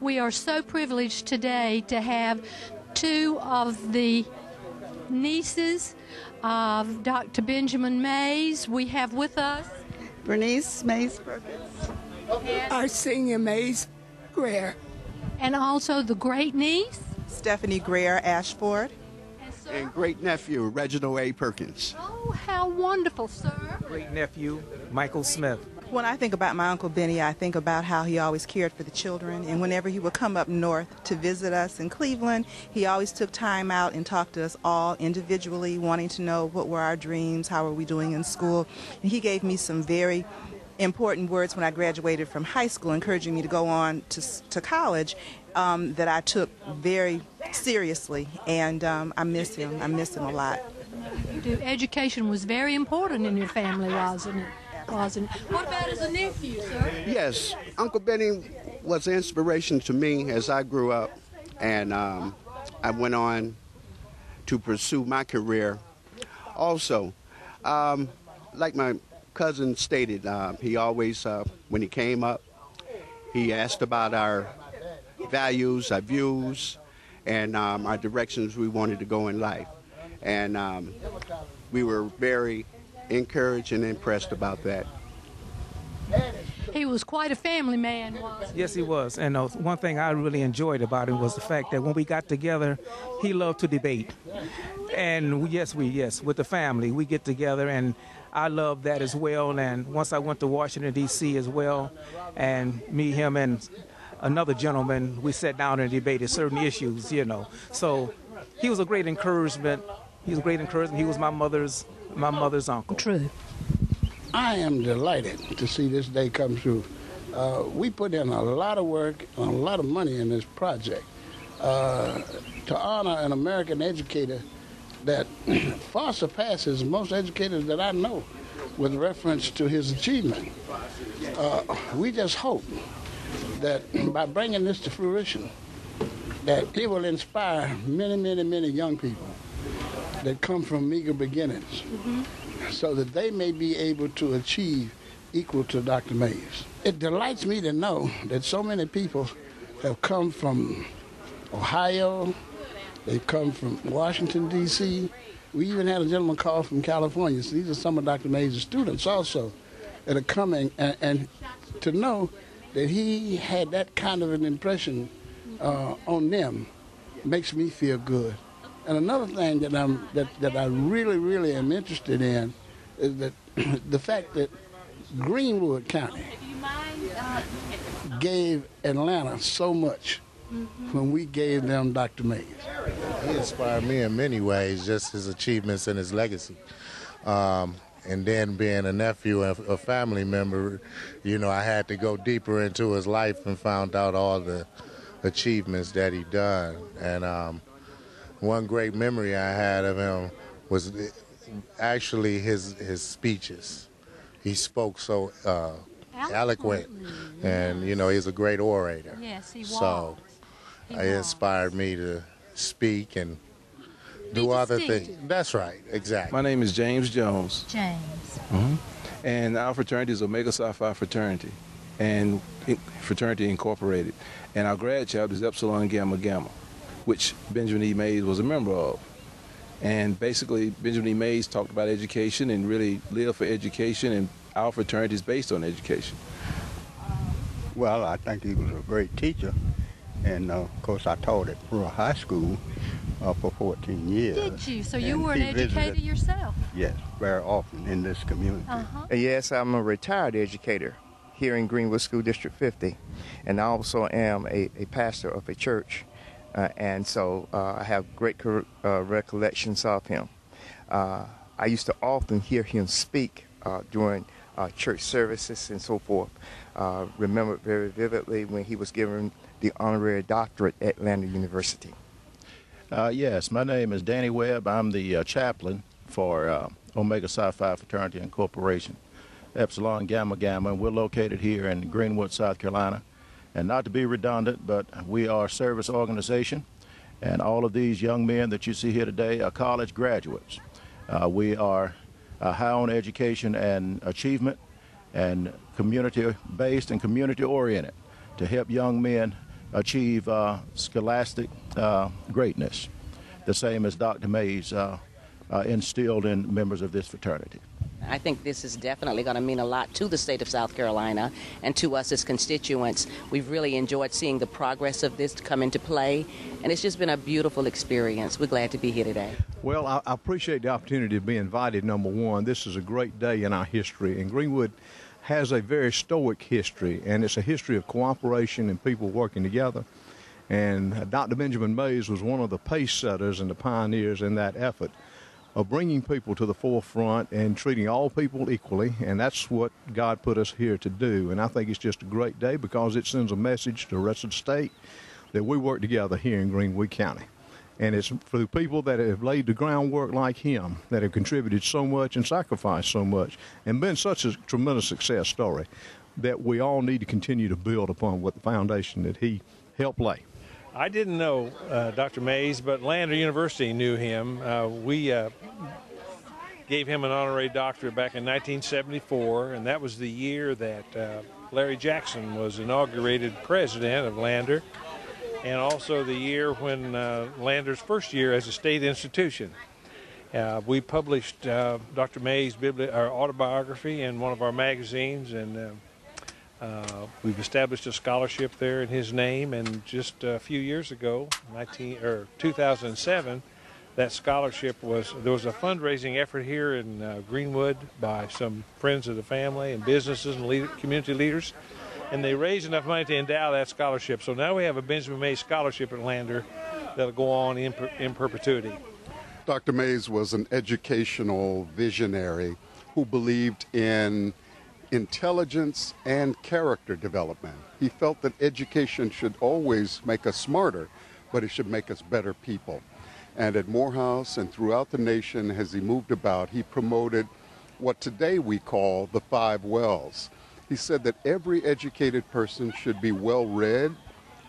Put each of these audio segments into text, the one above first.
We are so privileged today to have two of the nieces of Dr. Benjamin Mays. We have with us Bernice Mays Perkins, Arsenio Mays Greer, and also the great niece Stephanie Greer Ashford, and great nephew Reginald A. Perkins. Oh, how wonderful, sir. Great nephew Michael Smith. When I think about my Uncle Benny, I think about how he always cared for the children, and whenever he would come up north to visit us in Cleveland, he always took time out and talked to us all individually, wanting to know what were our dreams, how were we doing in school. And he gave me some very important words when I graduated from high school, encouraging me to go on to college, that I took very seriously, and I miss him. I miss him a lot. Education was very important in your family, wasn't it? What about as a nephew, sir? Yes, Uncle Benny was an inspiration to me as I grew up, and I went on to pursue my career. Also, like my cousin stated, he always, when he came up, he asked about our values, our views, and our directions we wanted to go in life. And we were very encouraged and impressed about that. He was quite a family man, wasn't he? Yes, he was. And one thing I really enjoyed about him was the fact that when we got together, he loved to debate. And yes, with the family, we get together, and I love that as well. And once I went to Washington, D.C. as well, and me, him, and another gentleman, we sat down and debated certain issues, So he was a great encouragement. He was my mother's uncle. True. I am delighted to see this day come through. We put in a lot of work and a lot of money in this project to honor an American educator that far surpasses most educators that I know with reference to his achievement. We just hope that by bringing this to fruition, that it will inspire many, many, many young people that come from meager beginnings, so that they may be able to achieve equal to Dr. Mays. It delights me to know that so many people have come from Ohio, they've come from Washington, D.C. We even had a gentleman call from California. So these are some of Dr. Mays' students also that are coming, and to know that he had that kind of an impression on them makes me feel good. And another thing that I really, really am interested in is that the fact that Greenwood County gave Atlanta so much when we gave them Dr. Mays. He inspired me in many ways, just his achievements and his legacy. And then being a nephew and a family member, I had to go deeper into his life and found out all the achievements that he done. And one great memory I had of him was actually his speeches. He spoke so eloquent, and he's a great orator. Yes, he was. So it inspired me to speak and do other things. That's right, exactly. My name is James Jones. James. And our fraternity is Omega Psi Phi Fraternity, and Fraternity Incorporated. And our grad chapter is Epsilon Gamma Gamma, which Benjamin E. Mays was a member of. And basically, Benjamin E. Mays talked about education and really lived for education, and our fraternity is based on education. Well, I think he was a great teacher. And, of course, I taught at Rural High School for 14 years. Did you? So you were an educator yourself? Yes, very often in this community. Yes, I'm a retired educator here in Greenwood School District 50. And I also am a pastor of a church. And so I have great recollections of him. I used to often hear him speak during church services and so forth. Remember very vividly when he was given the honorary doctorate at Atlanta University. Yes, my name is Danny Webb. I'm the chaplain for Omega Psi Phi Fraternity Incorporation, Epsilon Gamma Gamma, and we're located here in Greenwood, South Carolina. And not to be redundant, but we are a service organization, and all of these young men that you see here today are college graduates. We are high on education and achievement, and community-based and community-oriented to help young men achieve scholastic greatness, the same as Dr. Mays instilled in members of this fraternity. I think this is definitely going to mean a lot to the state of South Carolina and to us as constituents. We've really enjoyed seeing the progress of this come into play, and it's just been a beautiful experience. We're glad to be here today. Well, I appreciate the opportunity to be invited, number one. This is a great day in our history, and Greenwood has a very stoic history, and it's a history of cooperation and people working together. And Dr. Benjamin Mays was one of the pace setters and the pioneers in that effort of bringing people to the forefront and treating all people equally, and that's what God put us here to do. And I think it's just a great day because it sends a message to the rest of the state that we work together here in Greenwood County. And it's for the people that have laid the groundwork like him, that have contributed so much and sacrificed so much, and been such a tremendous success story, that we all need to continue to build upon what the foundation that he helped lay. I didn't know Dr. Mays, but Lander University knew him. We gave him an honorary doctorate back in 1974, and that was the year that Larry Jackson was inaugurated president of Lander, and also the year when Lander's first year as a state institution. We published Dr. Mays' autobiography in one of our magazines, and we've established a scholarship there in his name, and just a few years ago, 2007, that scholarship there was a fundraising effort here in Greenwood by some friends of the family and businesses and community leaders, and they raised enough money to endow that scholarship. So now we have a Benjamin Mays Scholarship at Lander that'll go on in perpetuity. Dr. Mays was an educational visionary who believed in intelligence and character development. He felt that education should always make us smarter, but it should make us better people. And at Morehouse and throughout the nation, as he moved about, he promoted what today we call the 5 wells. He said that every educated person should be well-read,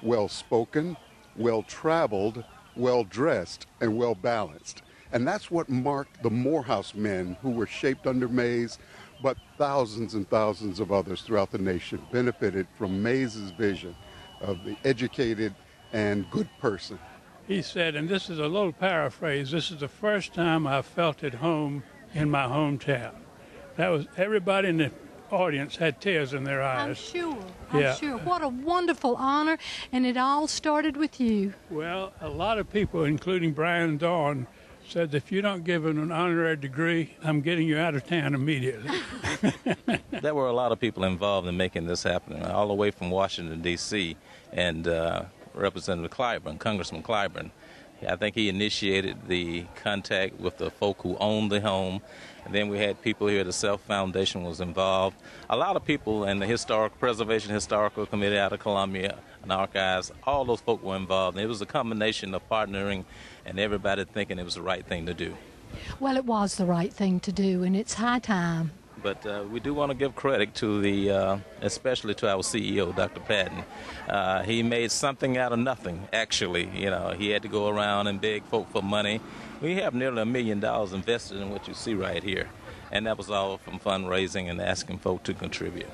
well-spoken, well-traveled, well-dressed, and well-balanced. And that's what marked the Morehouse men who were shaped under Mays, but thousands and thousands of others throughout the nation benefited from Mays's vision of the educated and good person. He said, and this is a little paraphrase, this is the first time I felt at home in my hometown. That was, everybody in the audience had tears in their eyes. I'm sure. What a wonderful honor, and it all started with you. Well, a lot of people, including Brian Dawn, said, if you don't give him an honorary degree, I'm getting you out of town immediately. There were a lot of people involved in making this happen, all the way from Washington, D.C., and Representative Clyburn, Congressman Clyburn. I think he initiated the contact with the folk who owned the home. And then we had people here, the Self Foundation was involved. A lot of people in the Historical Committee out of Columbia and Archives, all those folk were involved. And it was a combination of partnering and everybody thinking it was the right thing to do. Well, it was the right thing to do, and it's high time. But we do want to give credit to especially to our CEO, Dr. Patton. He made something out of nothing, actually. You know, he had to go around and beg folk for money. We have nearly $1 million invested in what you see right here. And that was all from fundraising and asking folk to contribute.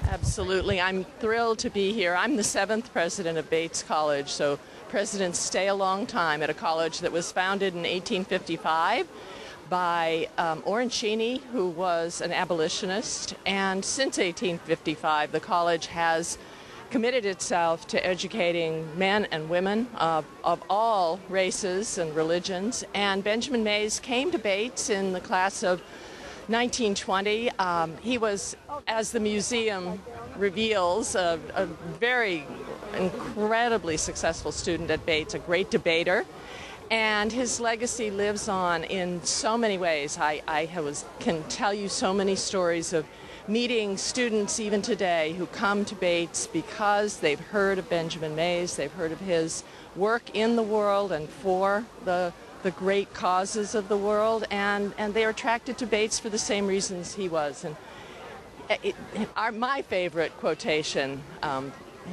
Absolutely. I'm thrilled to be here. I'm the 7th president of Bates College, so presidents stay a long time at a college that was founded in 1855 by Orrin Cheney, who was an abolitionist. And since 1855, the college has committed itself to educating men and women of all races and religions. And Benjamin Mays came to Bates in the class of 1920. He was, as the museum reveals, a very incredibly successful student at Bates, a great debater. And his legacy lives on in so many ways. I can tell you so many stories of meeting students even today who come to Bates because they've heard of Benjamin Mays, they've heard of his work in the world and for the great causes of the world, and they're attracted to Bates for the same reasons he was. And my favorite quotation,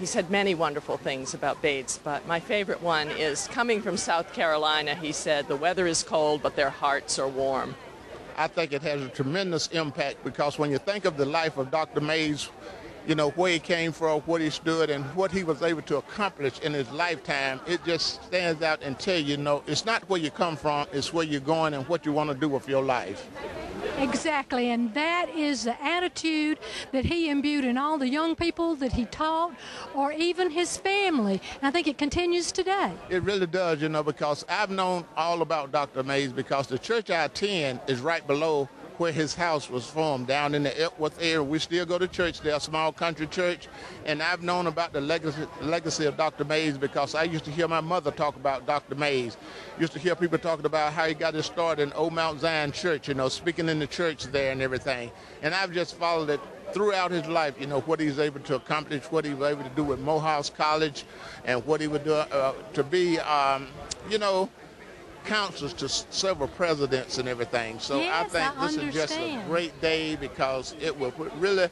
he said many wonderful things about Bates, but my favorite one is, coming from South Carolina, he said, "The weather is cold, but their hearts are warm." I think it has a tremendous impact because when you think of the life of Dr. Mays, you know, where he came from, what he stood, and what he was able to accomplish in his lifetime. It just stands out and tell you, it's not where you come from, it's where you're going and what you want to do with your life. Exactly, and that is the attitude that he imbued in all the young people that he taught, or even his family. And I think it continues today. It really does, because I've known all about Dr. Mays because the church I attend is right below where his house was formed, down in the Epworth area. We still go to church there, a small country church, and I've known about the legacy of Dr. Mays because I used to hear my mother talk about Dr. Mays. Used to hear people talking about how he got his start in Old Mount Zion Church, speaking in the church there and everything. And I've just followed it throughout his life, what he was able to accomplish, what he was able to do with Morehouse College, and what he would do to be, counselors to several presidents and everything. So yes, I think this is just a great day because it will really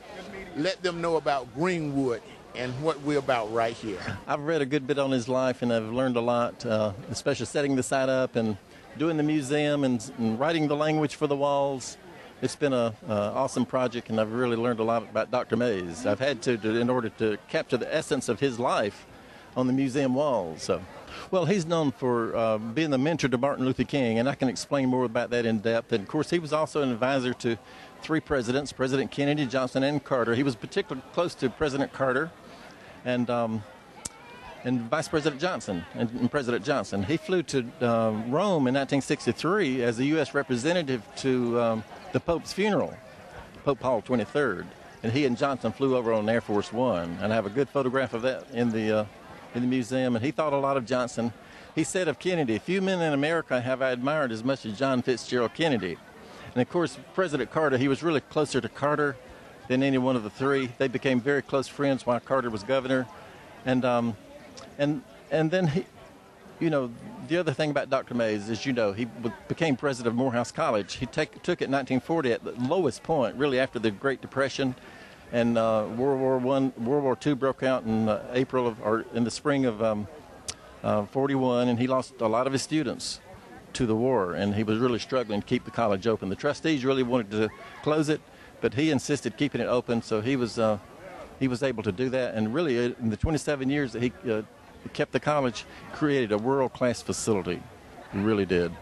let them know about Greenwood and what we're about right here. I've read a good bit on his life and I've learned a lot, especially setting the site up and doing the museum and writing the language for the walls. It's been an awesome project, and I've really learned a lot about Dr. Mays. I've had to in order to capture the essence of his life on the museum walls. So. Well, he's known for being the mentor to Martin Luther King, and I can explain more about that in depth. And, of course, he was also an advisor to 3 presidents, President Kennedy, Johnson, and Carter. He was particularly close to President Carter and Vice President Johnson and President Johnson. He flew to Rome in 1963 as a U.S. representative to the Pope's funeral, Pope Paul XXIII. And he and Johnson flew over on Air Force One, and I have a good photograph of that in the museum. And he thought a lot of Johnson. He said of Kennedy, "Few men in America have I admired as much as John Fitzgerald Kennedy." And of course, President Carter, he was really closer to Carter than any one of the 3. They became very close friends while Carter was governor. And then he, the other thing about Dr. Mays is, he became president of Morehouse College. He took it in 1940 at the lowest point, really after the Great Depression. And World War II broke out in in the spring of 41, and he lost a lot of his students to the war, and he was really struggling to keep the college open. The trustees really wanted to close it, but he insisted keeping it open, so he was able to do that. And really, in the 27 years that he kept the college, created a world-class facility. He really did.